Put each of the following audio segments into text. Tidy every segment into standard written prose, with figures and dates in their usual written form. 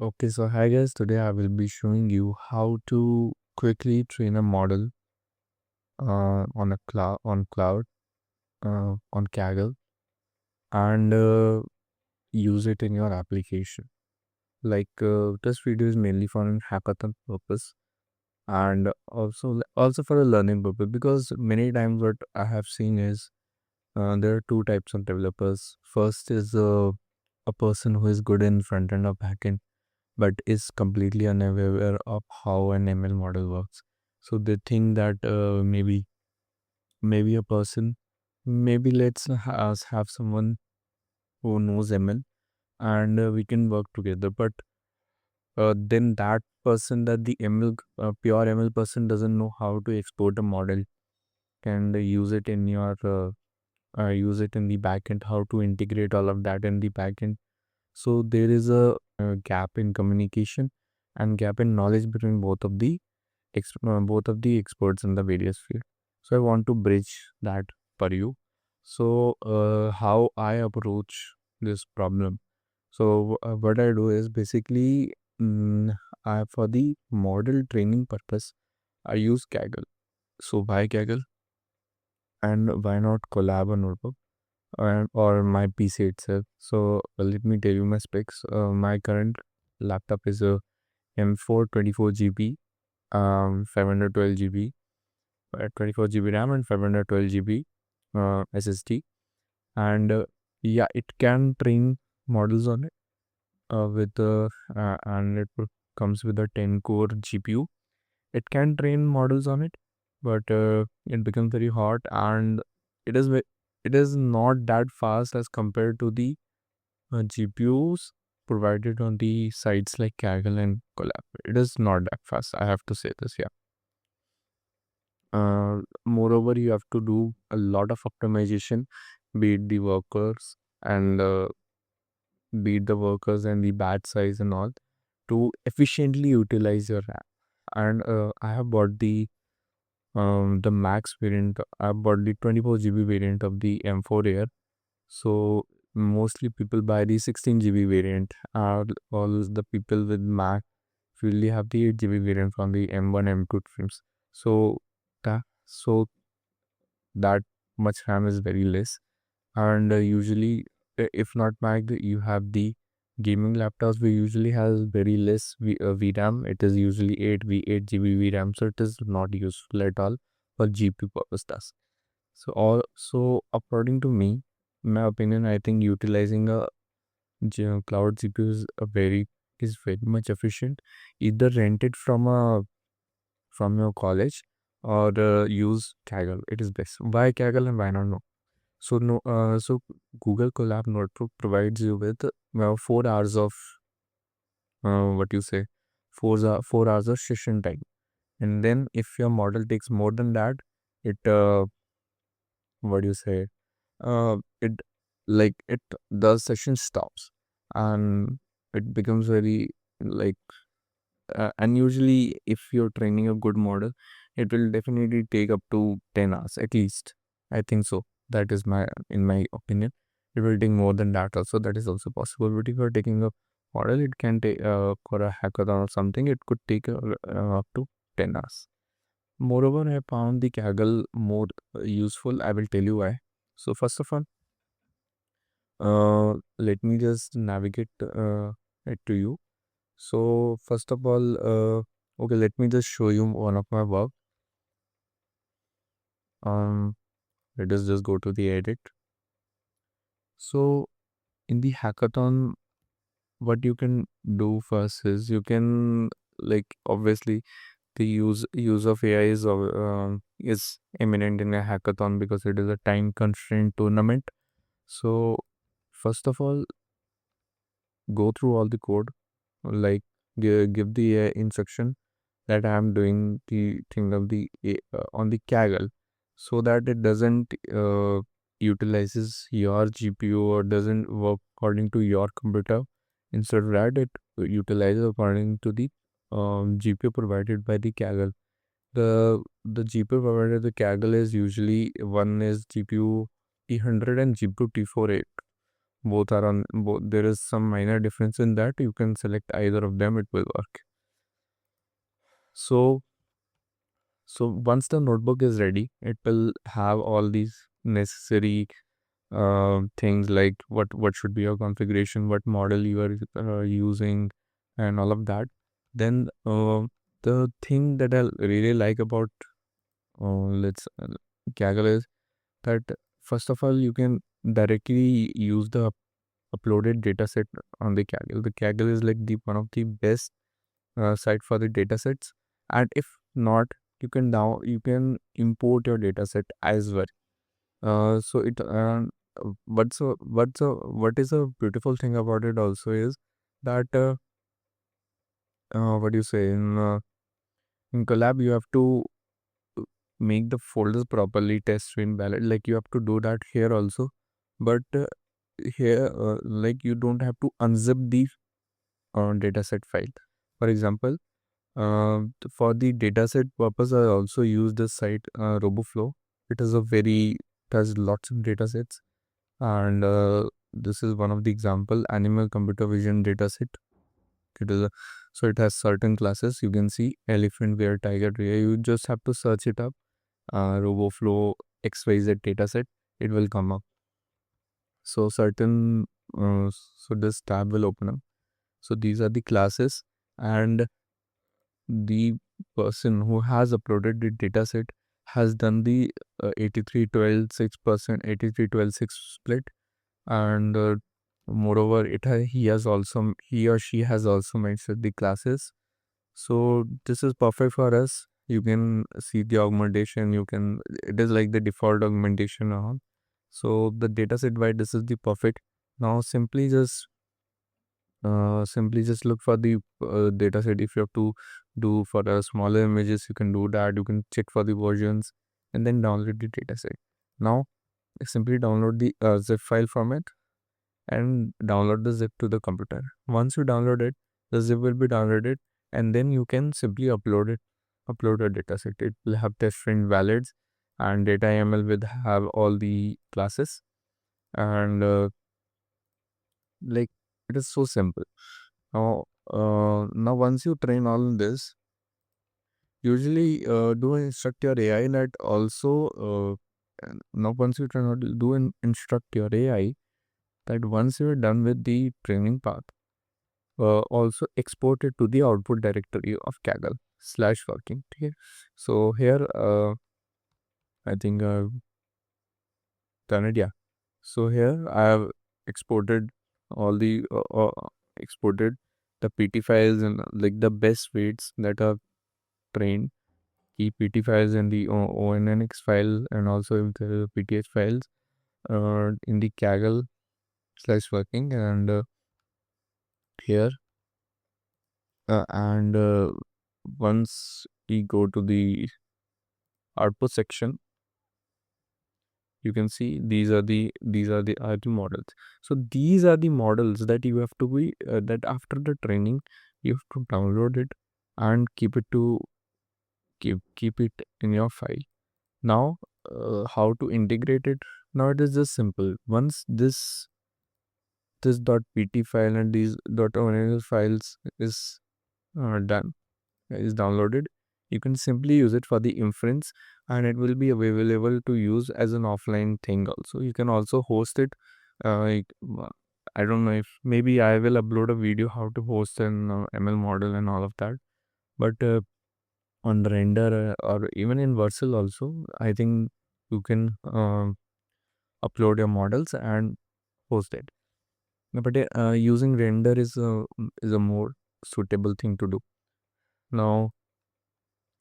Okay, so hi guys, today I will be showing you how to quickly train a model on a cloud on Kaggle and use it in your application. This video is mainly for an hackathon purpose and also for a learning purpose because many times what I have seen is there are two types of developers. First is a person who is good in front end or back end but is completely unaware of how an ML model works. So they think that maybe a person, maybe us have someone who knows ML and we can work together. But then that person, that the ML pure ML person doesn't know how to export a model and use it in the backend, how to integrate all of that in the backend. So there is a gap in communication and gap in knowledge between both of the experts in the various field. So I want to bridge that for you. So how I approach this problem. So what I do is basically for the model training purpose, I use Kaggle. So why Kaggle and why not collab a notebook or my PC itself? So let me tell you my specs. My current laptop is a M4 24 GB 512 GB 24 GB RAM and 512 GB SSD. And yeah, it can train models on it and comes with a 10 core GPU. It can train models on it, but it becomes very hot and it is not that fast as compared to the GPUs provided on the sites like Kaggle and Collab. It is not that fast. I have to say this, yeah. Moreover, you have to do a lot of optimization, beat the workers and beat the workers and the batch size and all to efficiently utilize your RAM. And I have bought the max variant. I bought the 24 GB variant of the M4 Air. So mostly people buy the 16 GB variant. All the people with Mac usually have the 8 GB variant from the M1 M2 trims. So so that much RAM is very less. And usually, if not Mac, you have the gaming laptops. We usually has very less VRAM. It is usually 8 GB VRAM, so it is not useful at all for GPU purpose task. So according to me, in my opinion, I think utilizing a cloud CPU is very much efficient. Either rent it from your college or use Kaggle. It is best. Why Kaggle and why not no? So no, so Google Colab Notebook provides you with 4 hours of what you say, 4 hours of session time, and then if your model takes more than that, it what do you say, it like it the session stops, and it becomes very like and usually if you're training a good model, it will definitely take up to 10 hours at least. I think so. That is in my opinion. It will take more than that also. That is also possible. But if you're taking a model, it can take for a hackathon or something, it could take up to 10 hours. Moreover, I found the Kaggle more useful. I will tell you why. So first of all, let me just navigate it to you. So first of all, okay, let me just show you one of my work. Let us just go to the edit. So in the hackathon, what you can do first is you can obviously the use of AI is imminent in a hackathon because it is a time constrained tournament. So first of all, go through all the code, like give the instruction that I am doing the thing of the on the Kaggle, so that it doesn't utilizes your GPU or doesn't work according to your computer. Instead of that, it utilizes according to the GPU provided by the Kaggle. The GPU provided by the Kaggle is usually one is GPU T100 and GPU T4 both are on both. There is some minor difference in that. You can select either of them, it will work. So once the notebook is ready, it will have all these necessary things like what should be your configuration, what model you are using, and all of that. Then the thing that I really like about let's Kaggle is that first of all you can directly use the uploaded dataset on the Kaggle. The Kaggle is like the one of the best site for the datasets, and if not, you can import your dataset as well. So it what is a beautiful thing about it also is that what do you say in collab you have to make the folders properly, test stream valid, like you have to do that here also. But here like you don't have to unzip the dataset file. For example, for the dataset purpose I also use this site Roboflow. It is a very it has lots of datasets, and this is one of the example animal computer vision dataset. It is a, so it has certain classes. You can see elephant, bear, tiger, deer. You just have to search it up, Roboflow XYZ dataset. It will come up. So certain so this tab will open up. So these are the classes, and the person who has uploaded the dataset has done the 83-12-6%, 83-12-6 split, and moreover he or she has also mentioned the classes. So this is perfect for us. You can see the augmentation, it is like the default augmentation on. So the dataset wise this is the perfect. Now simply just look for the dataset. If you have to do for the smaller images, you can do that. You can check for the versions and then download the dataset. Now simply download the zip file format and download the zip to the computer. Once you download it, the zip will be downloaded, and then you can simply upload a dataset. It will have test string valids, and data.yml will have all the classes, and like it is so simple. Now once you train all this, usually do instruct your AI that also now once you train instruct your AI that once you're done with the training path, also export it to the output directory of Kaggle /working. Okay. So here I think I've done it. Yeah. So here I have exported all the exported the PT files and like the best weights that are trained. Key PT files in the ONNX file, and also in the PTH files in the Kaggle /working, and here and once we go to the output section, you can see these are the RT models. So these are the models that you have to be that after the training you have to download it and keep it in your file. Now how to integrate it? Now it is just simple. Once this .pt file and these .onl files is done, is downloaded, you can simply use it for the inference, and it will be available to use as an offline thing also. You can also host it. I don't know if maybe I will upload a video how to host an ML model and all of that. But on render or even in Versal also, I think you can upload your models and host it. But using render is a more suitable thing to do. Now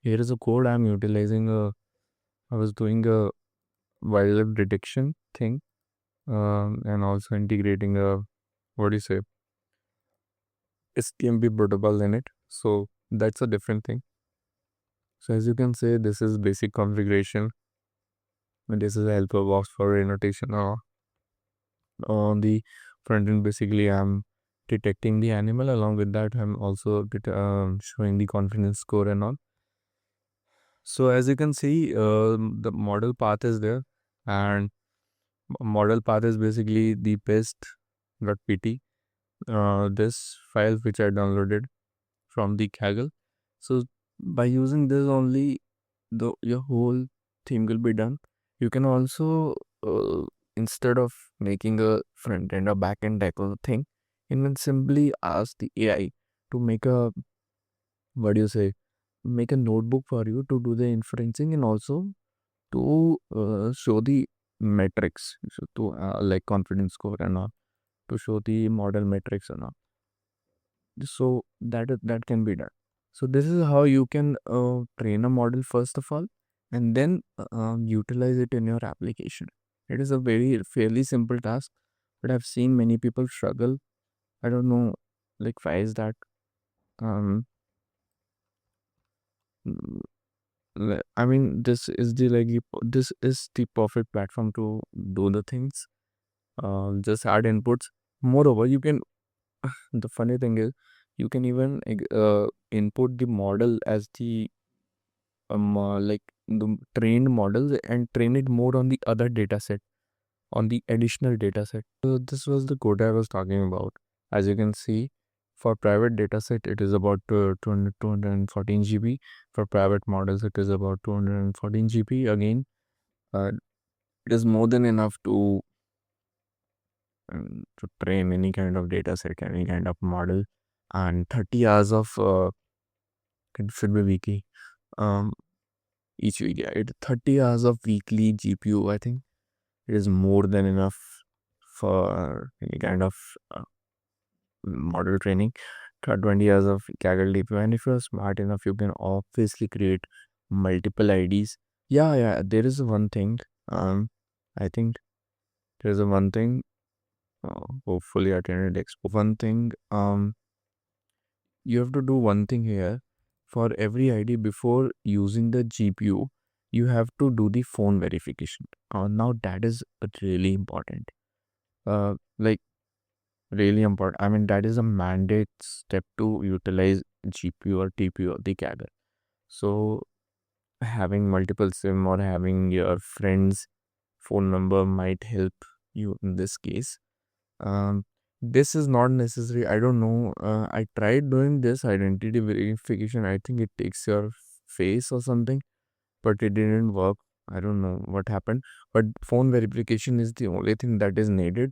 here is a code I'm utilizing. I was doing a wildlife detection thing, and also integrating a what do you say STMP protocol in it. So that's a different thing. So as you can say, this is basic configuration, and this is a helper box for annotation. On the front end, basically, I'm detecting the animal. Along with that, I'm also showing the confidence score and all. So as you can see, the model path is there, and model path is basically the best .pt. This file which I downloaded from the Kaggle. So by using this only, your whole thing will be done. You can also, instead of making a front end or back end type of thing, you can simply ask the AI to make a, what do you say, make a notebook for you to do the inferencing, and also to show the metrics, so to like confidence score and all, to show the model metrics and all. So that can be done. So this is how you can train a model first of all, and then utilize it in your application. It is a very fairly simple task, but I've seen many people struggle. I don't know, like why is that? Um, mm, I mean, this is the perfect platform to do the things. Just add inputs. Moreover, you can. The funny thing is, you can even input the model as the like the trained models and train it more on the other data set, on the additional data set. So this was the code I was talking about. As you can see, for private data set it is about 214 GB. For private models it is about 214 GB. Again, it is more than enough to train any kind of data set, any kind of model. And 30 hours of it should be weekly. Um, each week, yeah, 30 hours of weekly GPU. I think it is more than enough for any kind of uh, model training. 20 hours of Kaggle DPU, and if you're smart enough, you can obviously create multiple IDs. Yeah, yeah. There is one thing. I think there is a one thing. Hopefully, I attended expo. One thing. You have to do one thing here. For every ID before using the GPU, you have to do the phone verification. Now that is really important. Like really important. I mean, that is a mandate step to utilize GPU or TPU or the Kaggle. So having multiple SIM or having your friend's phone number might help you in this case. Um, this is not necessary. I don't know. I tried doing this identity verification. I think it takes your face or something, but it didn't work. I don't know what happened. But phone verification is the only thing that is needed.